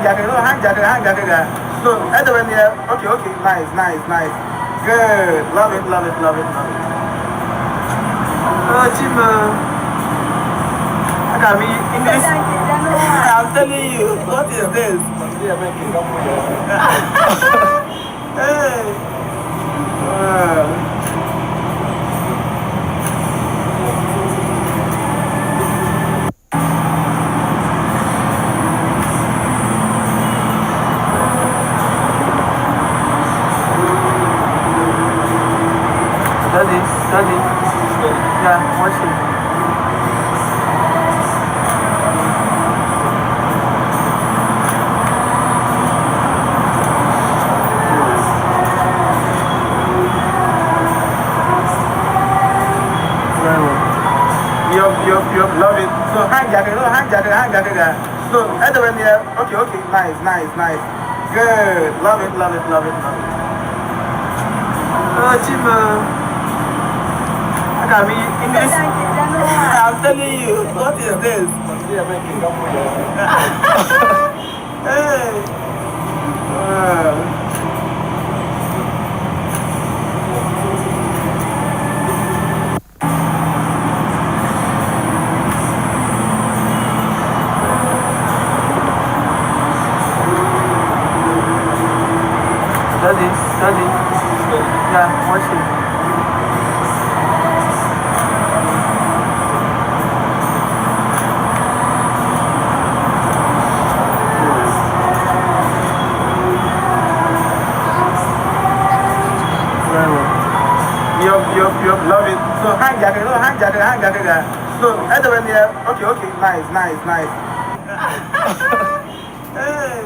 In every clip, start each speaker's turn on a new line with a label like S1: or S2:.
S1: hang jacket. No, anywhere near. Okay, okay, nice. Good, love it. Oh, Chima. I can be English. I'm telling you, what is this? Hey. Study. Yeah, watch it. You love it. So hang jacket. So anywhere near. Okay, nice. Good, love it. Oh, Chima. I can be English. I'm telling you, what is this? Hey. Study. Yeah, watch it. You love it. So hang jacket. So anywhere near. Okay, nice. Hey.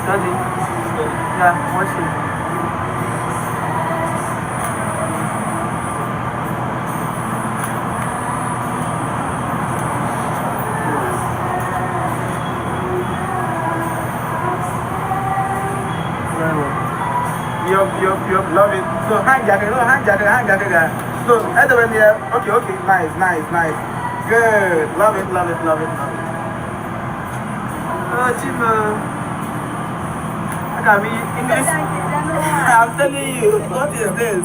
S1: Study. Yeah, watch it. You love it. So hang jacket. So anywhere near. Okay, nice. Good, love it. Oh, Chima. I can be English. I'm telling you, what is this?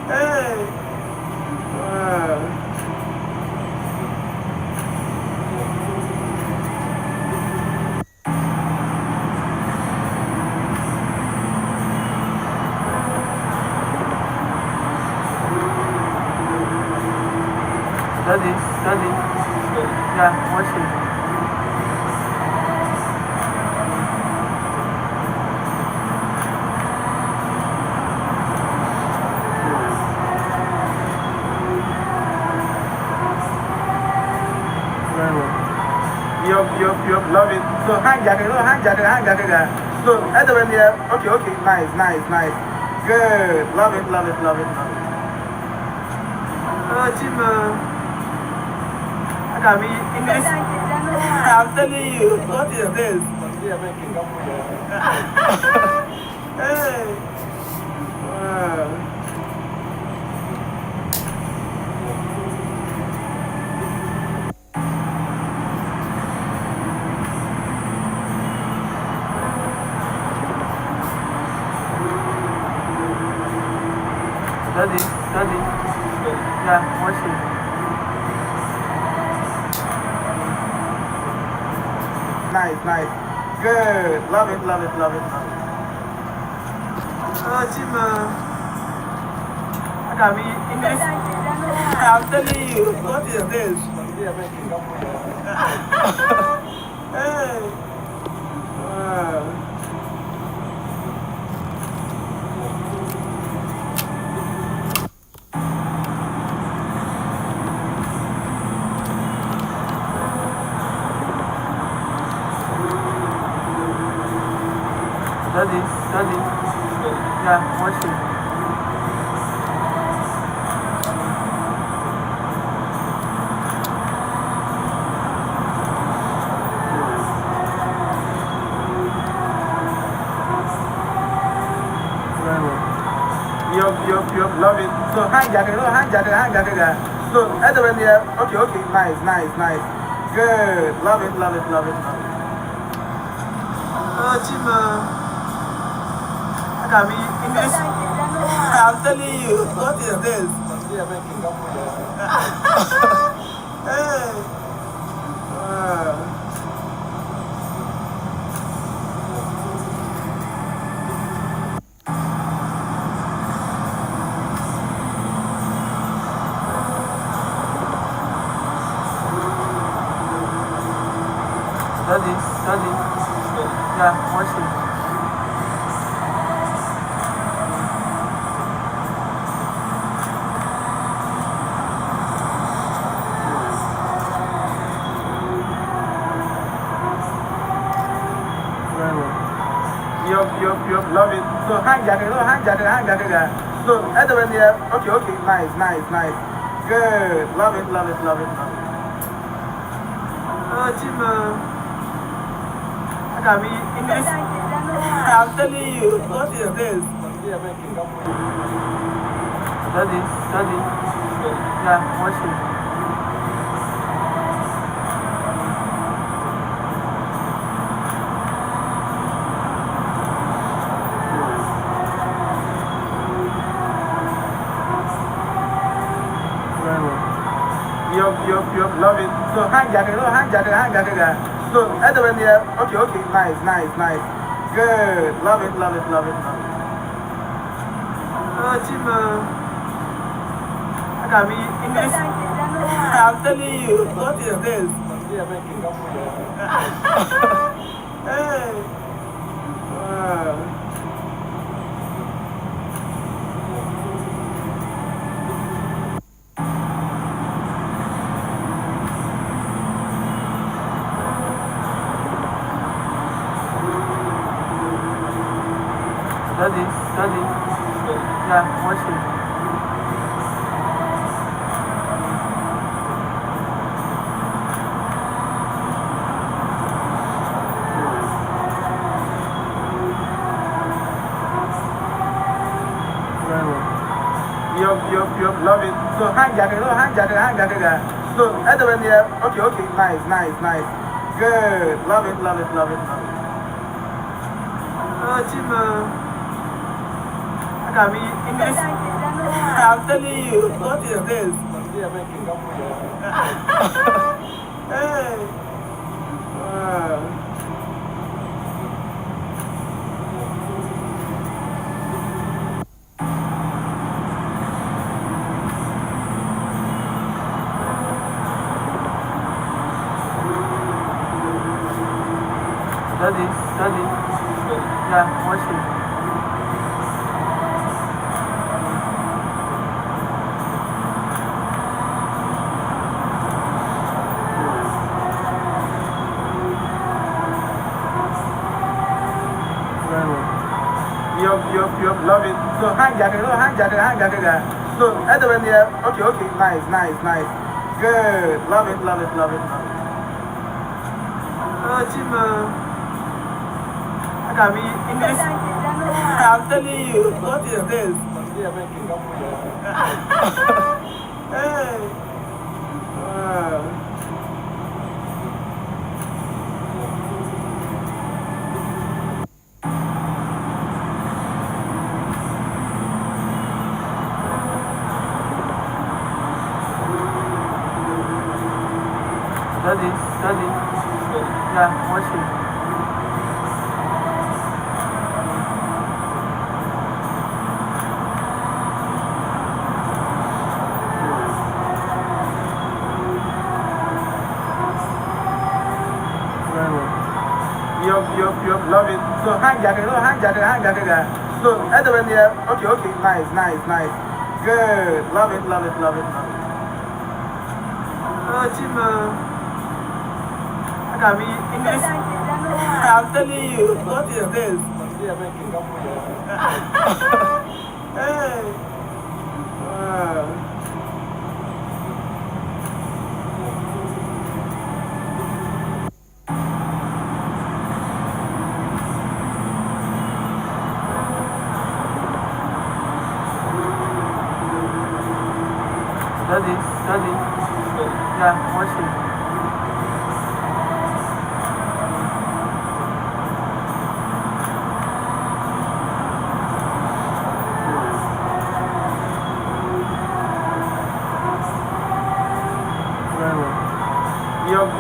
S1: Hey. Study. Yeah, watch it. You love it. So hang jacket. So anywhere near. Okay, nice. Good, love it. Oh, Chima. I can be English. I'm telling you, what is this? Hey. Study. Yeah, watch it. Nice. Good, love it. Oh, Chima. I can be English. I'm telling you, what is this? Hey. Study. Yeah, watch it. love it. So hang jacket, hang jacket. So everyone here, okay, okay, nice, nice, nice. Good, love it, love it, love it, love it. Oh, Chima. I can be English. I'm telling you, what is this? Hey. Study. Yeah, watch it. Yup, love it. So hang jacket, hang jacket. So everyone here, okay, okay, nice, nice, nice. Good, love it, love it, love it, love it. Oh, Chima. I can be English. I'm telling you, what is this? Study. Yeah, watch it. Yup, love it. So hang jacket. So everyone here, okay, okay, nice, nice, nice. Good, love it, love it, love it, love it. Oh, Chima. I can be English. I'm telling you, what is this? Hey. Study. Yeah, watch it. Yup, love it. So hang jacket, hang jacket. So everyone here, okay, okay, nice, nice, nice. Good, love it, love it, love it, love it. Oh, Chima. I can be English. I'm telling you, what is this? Hey. Study. Yeah, watch it. Yup, love it. So hang jacket. So everyone here, okay, okay, nice, nice, nice. Good, love it, love it, love it, love it. Oh, Chima. I can be English. I'm telling you, what is this? Hey. Study. Yeah, watch it. Yup, love it. So hang jacket. So everyone here, okay, okay, nice, nice, nice. Good, love it, love it, love it, love it. Oh, Chima. I can be English. I'm telling you, what is this? Hey. watching.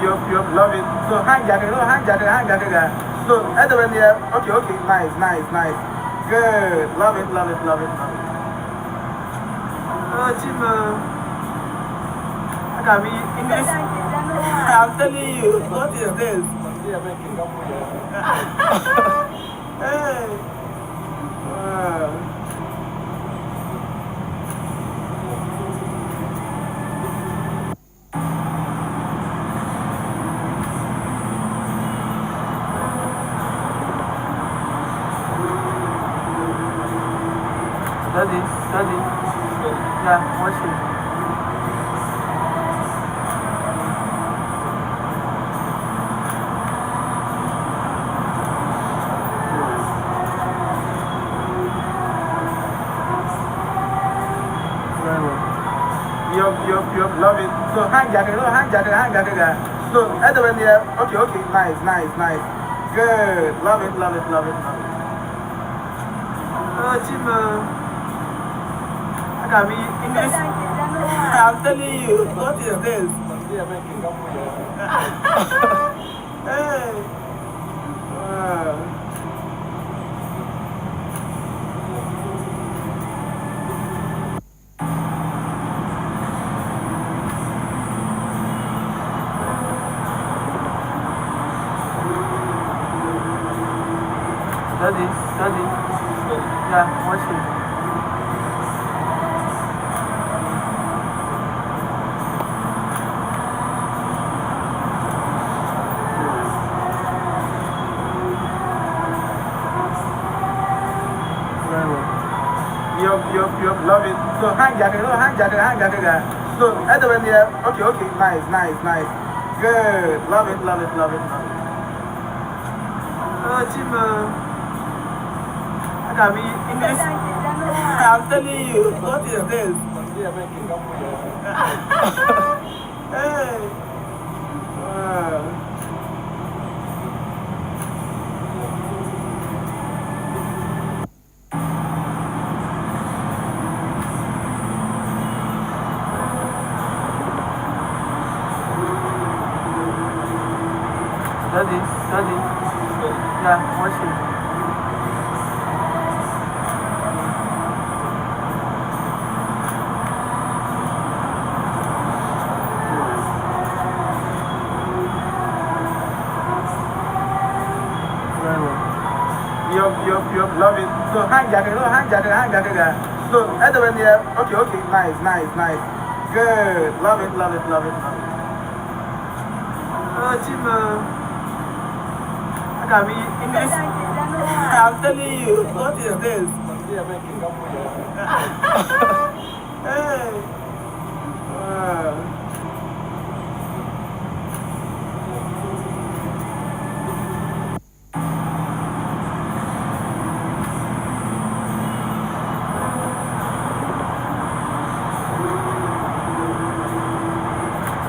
S1: You love it. So hang jacket, no hang jacket, hang jacket. So at the end here, okay, nice. Good. Love it. Oh, Chima. I can be English. I'm telling you, what is this? Hey. Study. Yeah, watching. You love it. So hang jacket, no hang jacket. So at the end here, okay, nice. Good. Love it. Oh, Chima. I can be English. I'm telling you, what is this? Hey. Study. Yeah, watching. You love it. So hang jacket, no hang jacket. So at the end here, okay, nice. Good. Love it. Oh, Chima. I can be English. I'm telling you, what is this? Hey. Study. Yeah, watching. You love it. So hang jacket, no hang jacket. So at the end here, okay, nice. Good. Love it. Oh, Chima. I can be English. I'm telling you, what is this? Hey.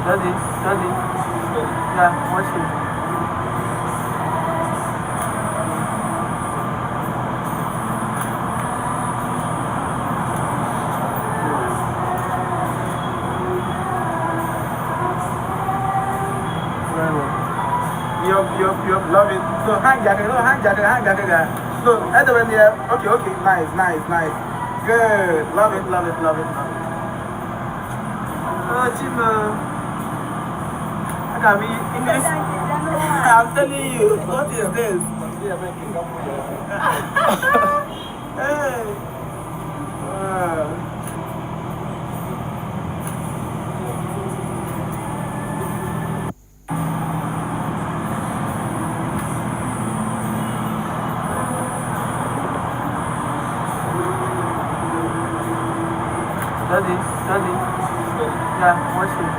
S1: Study. Yeah, watching. You love it. So hang jacket, no hang jacket. So at the end here, okay, nice. Good. Love it. Oh, Chima. I can be English. I'm telling you, what is this? Hey. Study. Yeah, watching.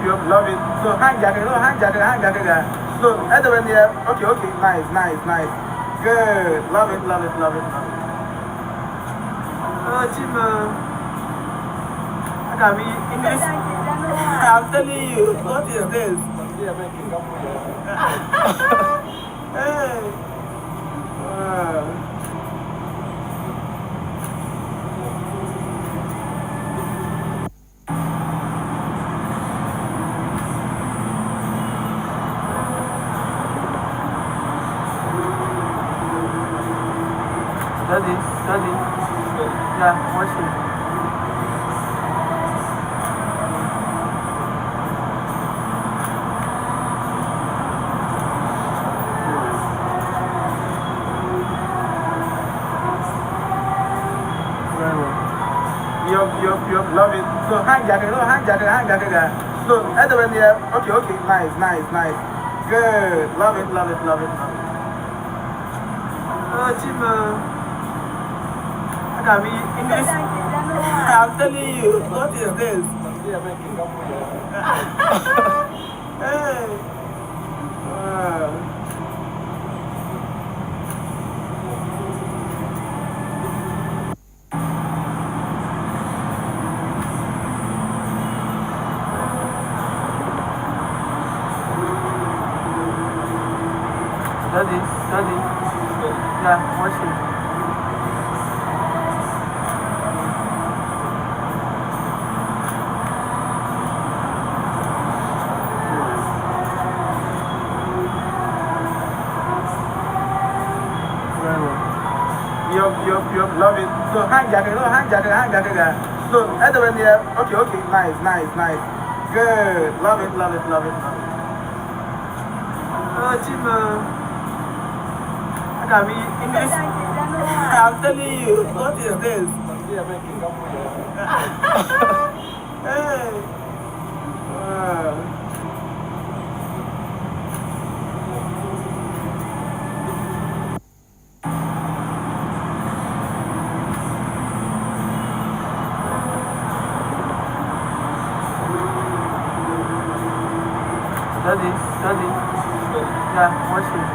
S1: You love it. So hang jacket, no, hang jacket, hang jacket. So everyone here, okay, okay, nice, nice, nice. Good, love it, love it, love it, love it. Oh, Chima. I can be English. I'm telling you, what is this? Hey. Study. Yeah, watch it. Yup, love it. So hang jacket, no, hang jacket, hang jacket. So everyone here, okay, okay, nice, nice, nice. Good, love it, love it, love it, love it. Oh, Chima. I can be English. I'm telling you, what is this? Hey. Study. Yeah, watch it. Yup, love it. So hang jacket, no, hang jacket, hang jacket. So everyone here, okay, okay, nice, nice, nice. Good, love it, love it, love it, love it. Oh, Chima. I can be English. I'm telling you, what is this? Hey. Study. Yeah, watch it.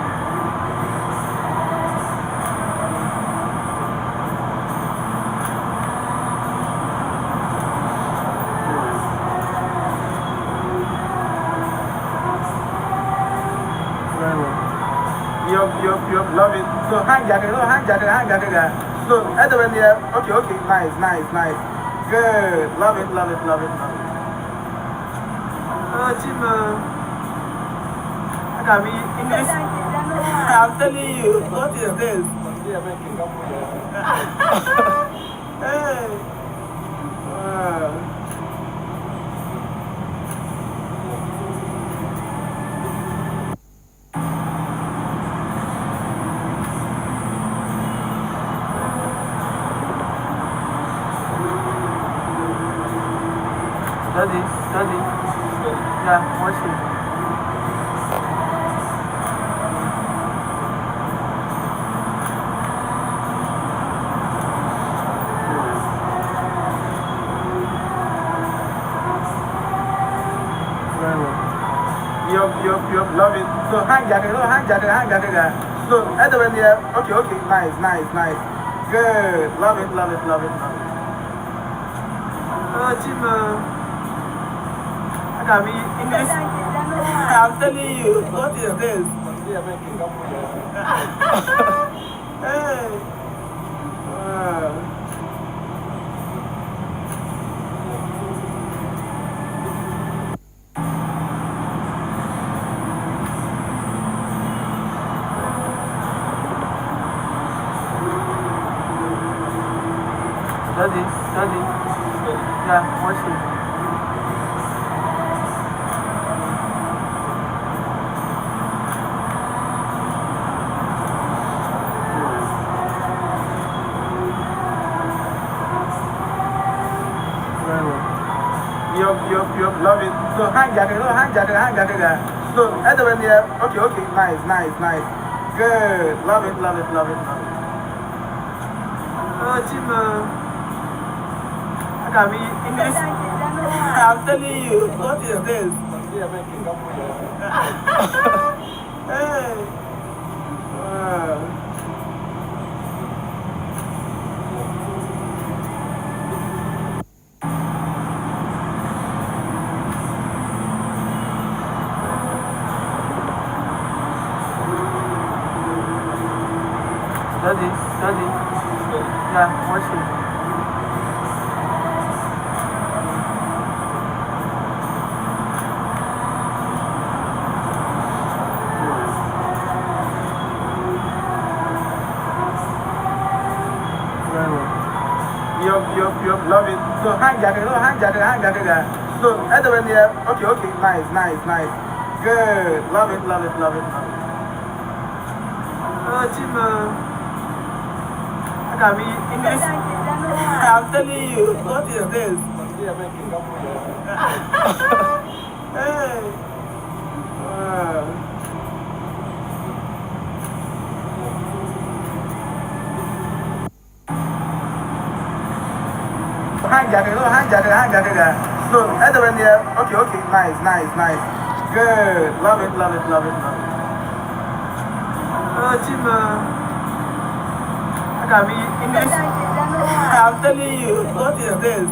S1: Yup, love it. So hang jacket, no, hang jacket, hang jacket. So everyone here, okay, okay, nice, nice, nice. Good, love it, love it, love it, love it. Oh, Chima. I can be English. I'm telling you, what is this? Hey. Study. Yeah, watch it. Yup, love it. So hang jacket, no, hang jacket, hang jacket. So everyone here, okay, okay, nice, nice, nice. Good, love it, love it, love it, love it. Oh, Chima. I can be English. I'm telling you, what is this? Hey. Study. Yeah, watch it. Yup, love it. So hang jacket, no, hang jacket. So everyone here, okay, okay, nice, nice, nice. Good, love it, love it, love it, love it. Oh, Chima. I can be English. I'm telling you, what is this? Hey. Study. Yeah, watch it. Yup, love it. So hang jacket. So everyone here, okay, nice. Good, love it. Oh, Chima. I can be English. I'm telling you, what is this? Hey. Hang jacket. So everyone here, okay, nice. Good, love it. Oh, Chima. I can be English. I'm telling you, what is this?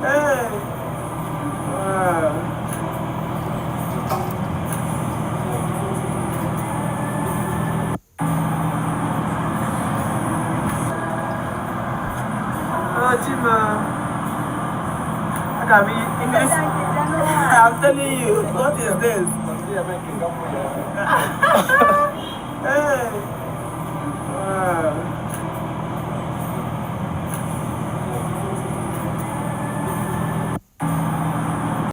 S1: Hey. Oh, Chima. I can be English. I'm telling you, what is this?